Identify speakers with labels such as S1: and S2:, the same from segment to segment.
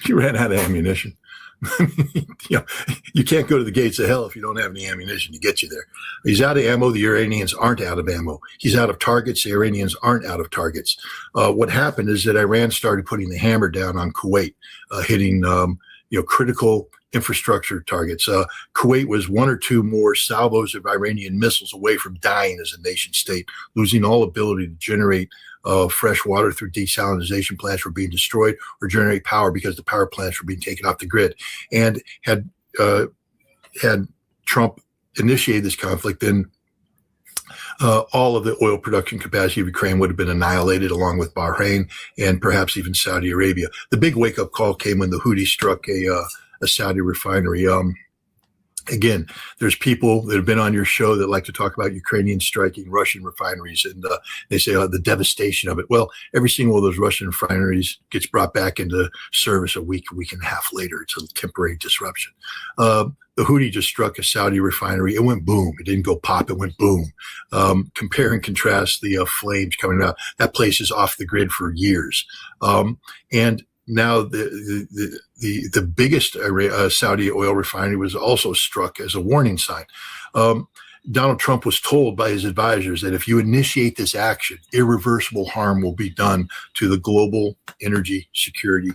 S1: He ran out of ammunition. You can't go to the gates of hell if you don't have any ammunition to get you there. He's out of ammo. The Iranians aren't out of ammo. He's out of targets. The Iranians aren't out of targets. What happened is that Iran started putting the hammer down on Kuwait, hitting critical infrastructure targets. Kuwait was one or two more salvos of Iranian missiles away from dying as a nation state, losing all ability to generate fresh water through desalination plants were being destroyed, or generate power because the power plants were being taken off the grid. And had Trump initiated this conflict, then all of the oil production capacity of Ukraine would have been annihilated, along with Bahrain and perhaps even Saudi Arabia. The big wake-up call came when the Houthis struck a Saudi refinery. Again, there's people that have been on your show that like to talk about Ukrainians striking Russian refineries, and they say the devastation of it. Well, every single one of those Russian refineries gets brought back into service a week and a half later. It's a temporary disruption. The Houthi just struck a Saudi refinery. It went boom. It didn't go pop. It went boom. Compare and contrast the flames coming out. That place is off the grid for years. And now the biggest Saudi oil refinery was also struck as a warning sign. Donald Trump was told by his advisors that if you initiate this action, irreversible harm will be done to the global energy security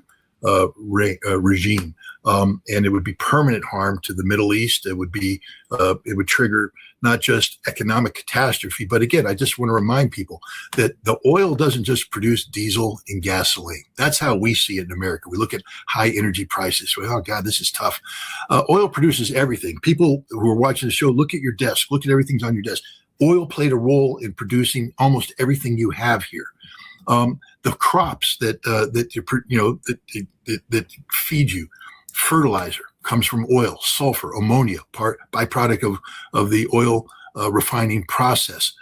S1: regime. And it would be permanent harm to the Middle East. It would trigger not just economic catastrophe, but again, I just want to remind people that the oil doesn't just produce diesel and gasoline. That's how we see it in America. We look at high energy prices. Oh God, this is tough. Oil produces everything. People who are watching the show, look at your desk, look at everything's on your desk. Oil played a role in producing almost everything you have here. The crops that feed you, fertilizer comes from oil, sulfur, ammonia, byproduct of the oil refining process.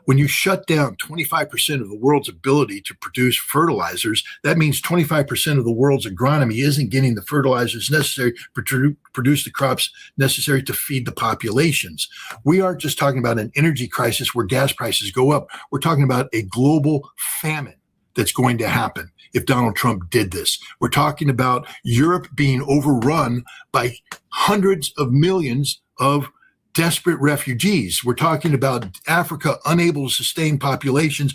S1: When you shut down 25% of the world's ability to produce fertilizers, that means 25% of the world's agronomy isn't getting the fertilizers necessary to produce the crops necessary to feed the populations. We aren't just talking about an energy crisis where gas prices go up. We're talking about a global famine that's going to happen if Donald Trump did this. We're talking about Europe being overrun by hundreds of millions of desperate refugees. We're talking about Africa unable to sustain populations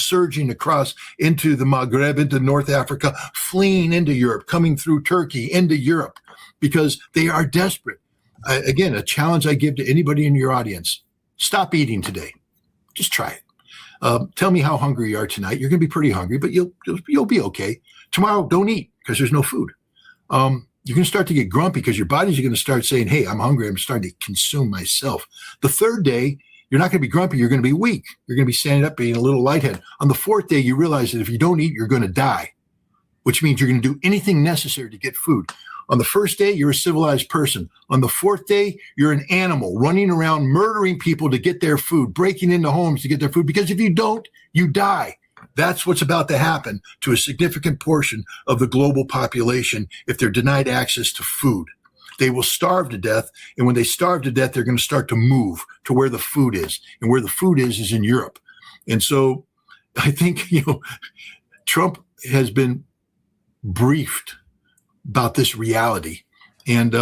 S1: surging across into the Maghreb, into North Africa, fleeing into Europe, coming through Turkey into Europe because they are desperate. Again, a challenge I give to anybody in your audience: stop eating today. Just try it. Tell me how hungry you are tonight. You're going to be pretty hungry, but you'll be okay. Tomorrow, don't eat because there's no food. You're going to start to get grumpy because your body's going to start saying, hey, I'm hungry. I'm starting to consume myself. The third day, you're not going to be grumpy. You're going to be weak. You're going to be standing up, being a little lightheaded. On the fourth day, you realize that if you don't eat, you're going to die, which means you're going to do anything necessary to get food. On the first day, you're a civilized person. On the fourth day, you're an animal running around murdering people to get their food, breaking into homes to get their food, because if you don't, you die. That's what's about to happen to a significant portion of the global population if they're denied access to food. They will starve to death, and when they starve to death, they're going to start to move to where the food is, and where the food is in Europe. And so I think, Trump has been briefed about this reality. And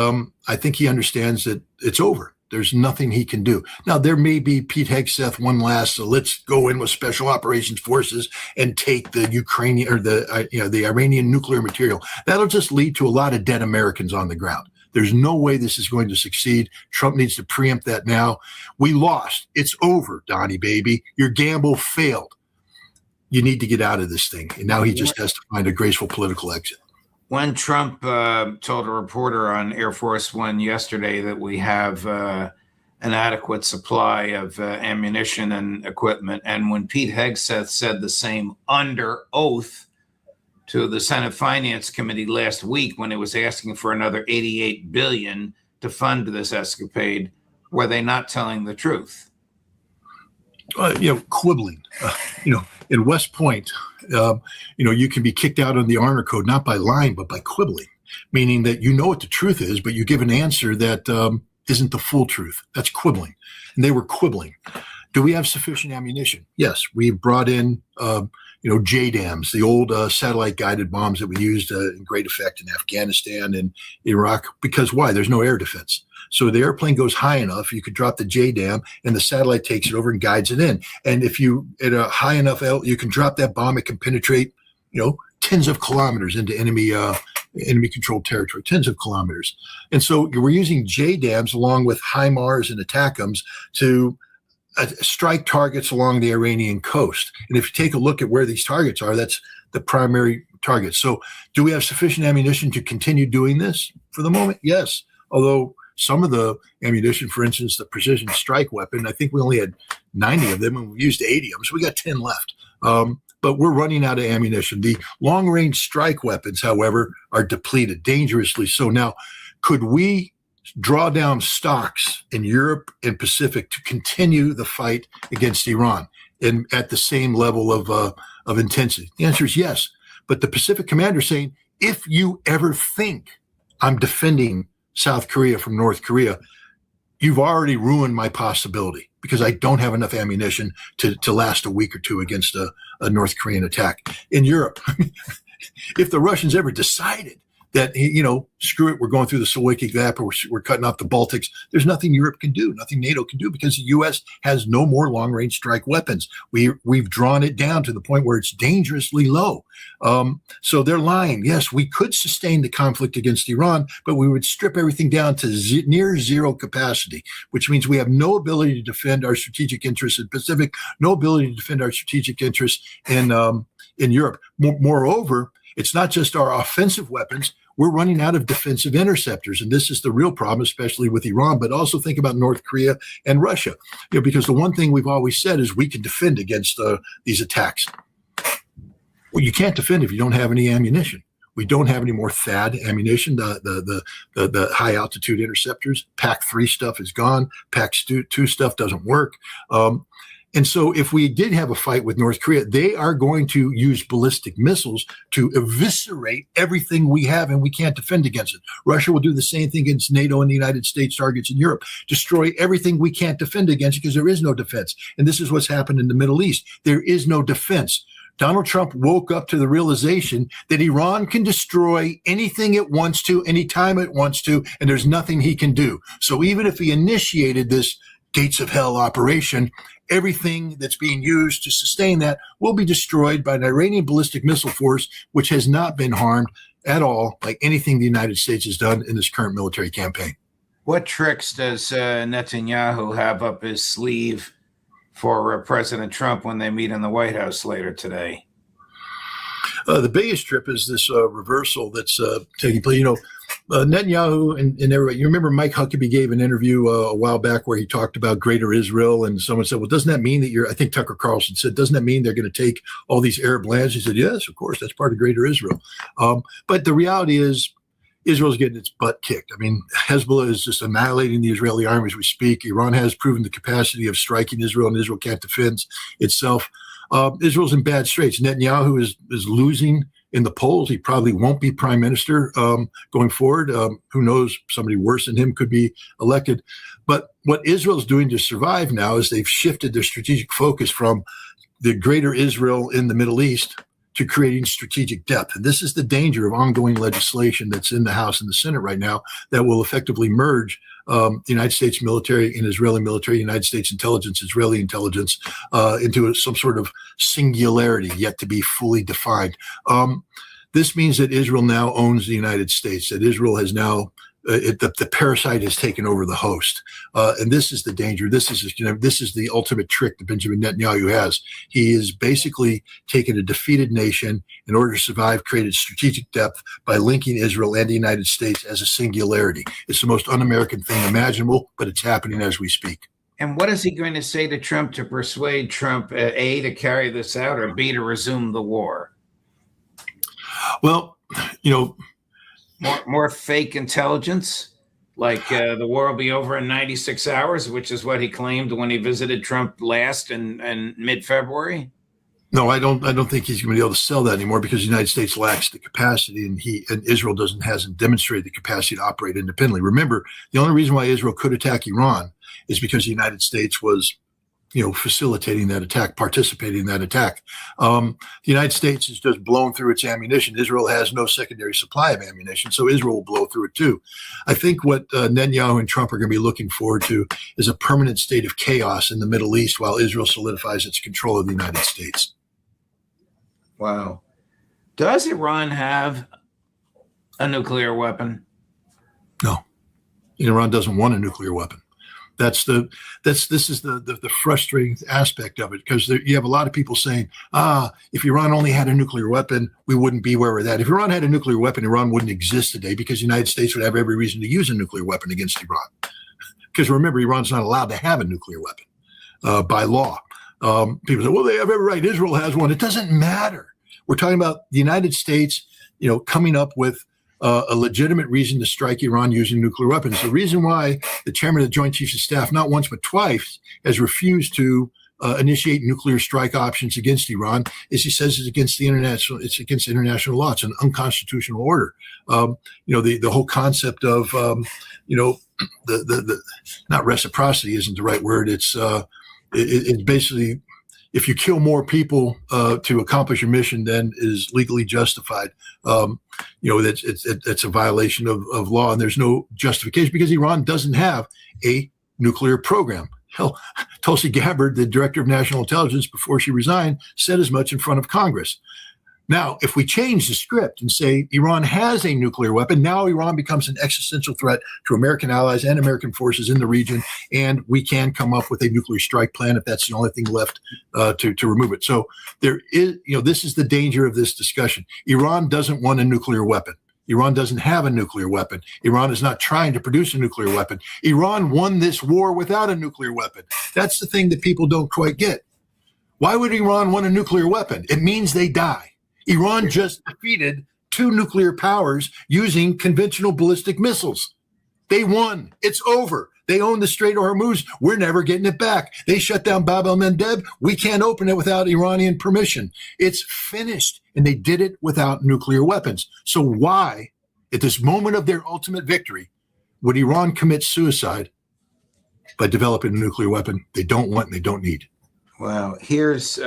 S1: I think he understands that it's over. There's nothing he can do. Now, there may be Pete Hegseth one last, so let's go in with special operations forces and take the Ukrainian or the Iranian nuclear material. That'll just lead to a lot of dead Americans on the ground. There's no way this is going to succeed. Trump needs to preempt that now. We lost. It's over, Donnie, baby. Your gamble failed. You need to get out of this thing. And now he just has to find a graceful political exit.
S2: When Trump told a reporter on Air Force One yesterday that we have an adequate supply of ammunition and equipment, and when Pete Hegseth said the same under oath to the Senate Finance Committee last week when it was asking for another $88 billion to fund this escapade, were they not telling the truth?
S1: Quibbling. In West Point, you can be kicked out on the honor code, not by lying, but by quibbling, meaning that you know what the truth is, but you give an answer that isn't the full truth. That's quibbling. And they were quibbling. Do we have sufficient ammunition? Yes, we brought in JDAMs, the old satellite-guided bombs that we used in great effect in Afghanistan and Iraq. Because why? There's no air defense. So the airplane goes high enough, you could drop the JDAM, and the satellite takes it over and guides it in. And if you at a high enough you can drop that bomb, it can penetrate, tens of kilometers into enemy-controlled territory, tens of kilometers. And so we're using JDAMs along with HIMARS and ATACMS to strike targets along the Iranian coast. And if you take a look at where these targets are, that's the primary target. So do we have sufficient ammunition to continue doing this? For the moment, yes. Although some of the ammunition, for instance, the precision strike weapon, I think we only had 90 of them and we used 80 of them. So we got 10 left. But we're running out of ammunition. The long-range strike weapons, however, are depleted, dangerously so. Now, could we draw down stocks in Europe and Pacific to continue the fight against Iran and at the same level of intensity? The answer is yes. But the Pacific commander is saying, if you ever think I'm defending South Korea from North Korea, you've already ruined my possibility because I don't have enough ammunition to last a week or two against a North Korean attack. In Europe, if the Russians ever decided that, screw it, we're going through the Slovakian Gap or we're cutting off the Baltics, there's nothing Europe can do, nothing NATO can do, because the U.S. has no more long-range strike weapons. We've drawn it down to the point where it's dangerously low. So they're lying. Yes, we could sustain the conflict against Iran, but we would strip everything down to near zero capacity, which means we have no ability to defend our strategic interests in Pacific, no ability to defend our strategic interests in Europe. Moreover, it's not just our offensive weapons. We're running out of defensive interceptors. And this is the real problem, especially with Iran, but also think about North Korea and Russia, because the one thing we've always said is we can defend against these attacks. Well, you can't defend if you don't have any ammunition. We don't have any more THAAD ammunition. The high altitude interceptors, PAC-3 stuff is gone. PAC-2 stuff doesn't work. And so if we did have a fight with North Korea, they are going to use ballistic missiles to eviscerate everything we have, and we can't defend against it. Russia will do the same thing against NATO and the United States targets in Europe, destroy everything we can't defend against because there is no defense. And this is what's happened in the Middle East. There is no defense. Donald Trump woke up to the realization that Iran can destroy anything it wants to, anytime it wants to, and there's nothing he can do. So even if he initiated this gates of hell operation, everything that's being used to sustain that will be destroyed by an Iranian ballistic missile force, which has not been harmed at all like anything the United States has done in this current military campaign.
S2: What tricks does Netanyahu have up his sleeve for President Trump when they meet in the White House later today?
S1: The biggest trip is this reversal that's taking place. Netanyahu and everybody, you remember Mike Huckabee gave an interview a while back where he talked about greater Israel, and someone said, well, doesn't that mean that I think Tucker Carlson said, doesn't that mean they're going to take all these Arab lands? He said, yes, of course, that's part of greater Israel. But the reality is Israel's getting its butt kicked. I mean, Hezbollah is just annihilating the Israeli army as we speak. Iran has proven the capacity of striking Israel, and Israel can't defend itself. Israel's in bad straits. Netanyahu is losing in the polls. He probably won't be prime minister going forward. Who knows? Somebody worse than him could be elected. But what Israel's doing to survive now is they've shifted their strategic focus from the greater Israel in the Middle East to creating strategic depth. And this is the danger of ongoing legislation that's in the House and the Senate right now that will effectively merge the United States military and Israeli military, United States intelligence, Israeli intelligence, into some sort of singularity yet to be fully defined. This means that Israel now owns the United States, that Israel has now the parasite has taken over the host, and this is the danger. This is the ultimate trick that Benjamin Netanyahu has. He is basically taken a defeated nation in order to survive, created strategic depth by linking Israel and the United States as a singularity. It's the most un-American thing imaginable, but it's happening as we speak.
S2: And what is he going to say to Trump to persuade Trump, A, to carry this out, or B, to resume the war?
S1: Well,
S2: More fake intelligence, like the war will be over in 96 hours, which is what he claimed when he visited Trump last in mid-February.
S1: No, I don't think he's going to be able to sell that anymore because the United States lacks the capacity, and Israel hasn't demonstrated the capacity to operate independently. Remember, the only reason why Israel could attack Iran is because the United States was facilitating that attack, participating in that attack. The United States has just blown through its ammunition. Israel has no secondary supply of ammunition, so Israel will blow through it too. I think what Netanyahu and Trump are going to be looking forward to is a permanent state of chaos in the Middle East while Israel solidifies its control of the United States.
S2: Wow. Does Iran have a nuclear weapon?
S1: No. Iran doesn't want a nuclear weapon. This is the frustrating aspect of it, because you have a lot of people saying, if Iran only had a nuclear weapon, we wouldn't be where we're at. If Iran had a nuclear weapon, Iran wouldn't exist today, because the United States would have every reason to use a nuclear weapon against Iran. Because remember, Iran's not allowed to have a nuclear weapon by law. People say, well, they have every right. Israel has one. It doesn't matter. We're talking about the United States, coming up with a legitimate reason to strike Iran using nuclear weapons. The reason why the chairman of the Joint Chiefs of Staff, not once but twice, has refused to initiate nuclear strike options against Iran is he says it's against international law. It's an unconstitutional order. The whole concept of the not reciprocity isn't the right word. It's basically, if you kill more people to accomplish your mission than is legally justified, that's a violation of law, and there's no justification because Iran doesn't have a nuclear program. Hell, Tulsi Gabbard, the director of national intelligence, before she resigned, said as much in front of Congress. Now, if we change the script and say Iran has a nuclear weapon, now Iran becomes an existential threat to American allies and American forces in the region, and we can come up with a nuclear strike plan if that's the only thing left to remove it. So there is, this is the danger of this discussion. Iran doesn't want a nuclear weapon. Iran doesn't have a nuclear weapon. Iran is not trying to produce a nuclear weapon. Iran won this war without a nuclear weapon. That's the thing that people don't quite get. Why would Iran want a nuclear weapon? It means they die. Iran just defeated 2 nuclear powers using conventional ballistic missiles. They won. It's over. They own the Strait of Hormuz. We're never getting it back. They shut down Bab el-Mandeb. We can't open it without Iranian permission. It's finished. And they did it without nuclear weapons. So why, at this moment of their ultimate victory, would Iran commit suicide by developing a nuclear weapon they don't want and they don't need?
S2: Well, here's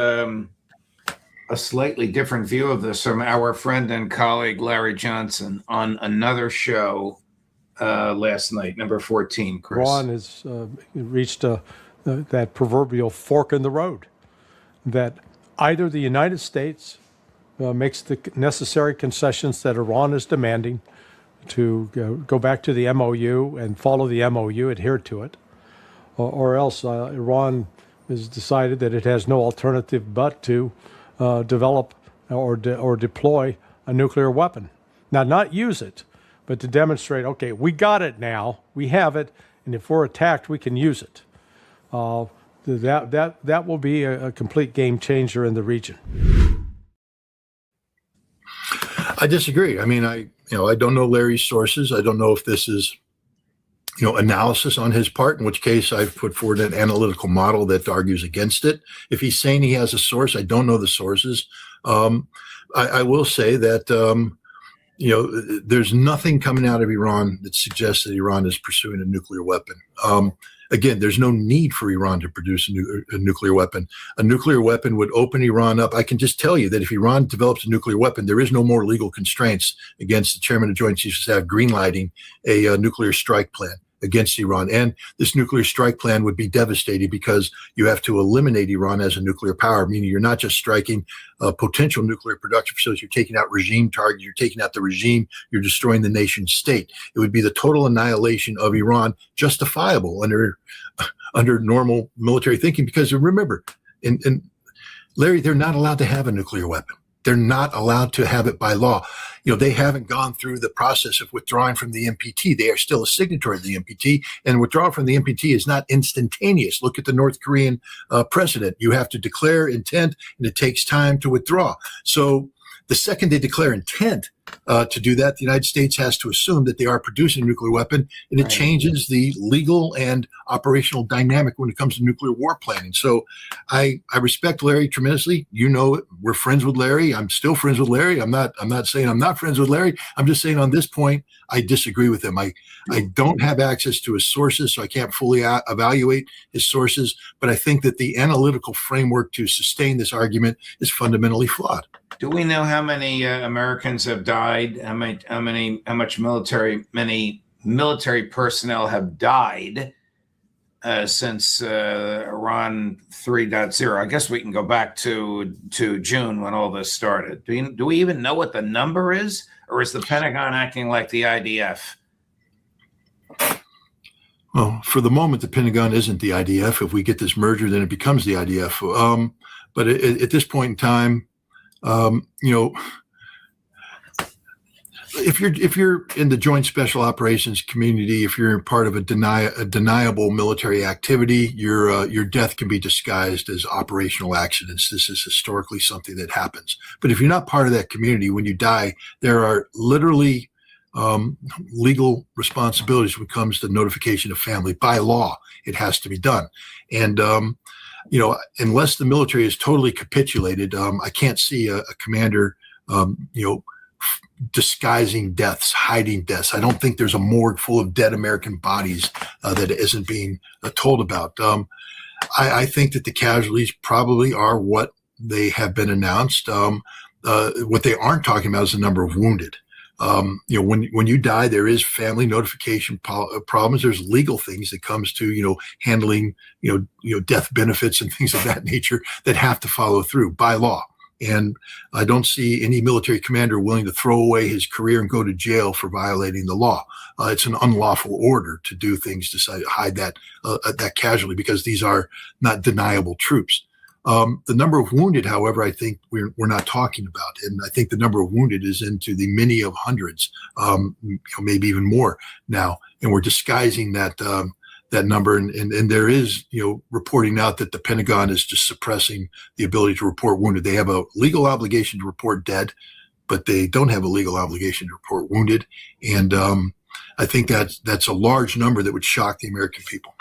S2: a slightly different view of this from our friend and colleague Larry Johnson on another show last night, number 14. Chris.
S3: Iran has reached that proverbial fork in the road, that either the United States makes the necessary concessions that Iran is demanding to go back to the MOU and follow the MOU, adhere to it, or else Iran has decided that it has no alternative but to develop or deploy a nuclear weapon. Now, not use it, but to demonstrate, okay, we got it now, we have it, and if we're attacked, we can use it. That will be a complete game changer in the region.
S1: I disagree. I mean, I don't know Larry's sources. I don't know if this is, analysis on his part, in which case I've put forward an analytical model that argues against it. If he's saying he has a source, I don't know the sources. I will say that, there's nothing coming out of Iran that suggests that Iran is pursuing a nuclear weapon. Again, there's no need for Iran to produce a nuclear weapon. A nuclear weapon would open Iran up. I can just tell you that if Iran develops a nuclear weapon, there is no more legal constraints against the chairman of Joint Chiefs of Staff greenlighting a nuclear strike plan against Iran. And this nuclear strike plan would be devastating because you have to eliminate Iran as a nuclear power, meaning you're not just striking potential nuclear production facilities, you're taking out regime targets, you're taking out the regime, you're destroying the nation state. It would be the total annihilation of Iran, justifiable under normal military thinking, because remember, and Larry, they're not allowed to have a nuclear weapon. They're not allowed to have it by law. They haven't gone through the process of withdrawing from the NPT. They are still a signatory of the NPT, and withdrawal from the NPT is not instantaneous. Look at the North Korean precedent. You have to declare intent, and it takes time to withdraw. So the second they declare intent, to do that, the United States has to assume that they are producing a nuclear weapon, and it changes the legal and operational dynamic when it comes to nuclear war planning. So I respect Larry tremendously. You know, we're friends with Larry. I'm still friends with Larry. I'm not saying I'm not friends with Larry. I'm just saying on this point, I disagree with him. I don't have access to his sources, so I can't fully evaluate his sources. But I think that the analytical framework to sustain this argument is fundamentally flawed.
S2: Do we know how many Americans have died? How much many military personnel have died since Iran 3.0? I guess we can go back to June when all this started. Do we even know what the number is, or is the Pentagon acting like the IDF?
S1: Well, for the moment, the Pentagon isn't the IDF. If we get this merger, then it becomes the IDF. But at this point in time, if you're in the Joint Special Operations community, if you're part of a deniable military activity, your death can be disguised as operational accidents. This is historically something that happens. But if you're not part of that community, when you die, there are literally legal responsibilities when it comes to notification of family. By law, it has to be done. And unless the military is totally capitulated, I can't see a commander, disguising deaths, hiding deaths. I don't think there's a morgue full of dead American bodies that isn't being told about. I think that the casualties probably are what they have been announced. What they aren't talking about is the number of wounded. When you die, there is family notification problems. There's legal things that comes to, handling, death benefits and things of that nature that have to follow through by law. And I don't see any military commander willing to throw away his career and go to jail for violating the law. It's an unlawful order to do things to hide that casualty, because these are not deniable troops. The number of wounded, however, I think we're not talking about. And I think the number of wounded is into the many of hundreds, maybe even more now. And we're disguising that number. And there is, reporting out that the Pentagon is just suppressing the ability to report wounded. They have a legal obligation to report dead, but they don't have a legal obligation to report wounded. And I think that's a large number that would shock the American people.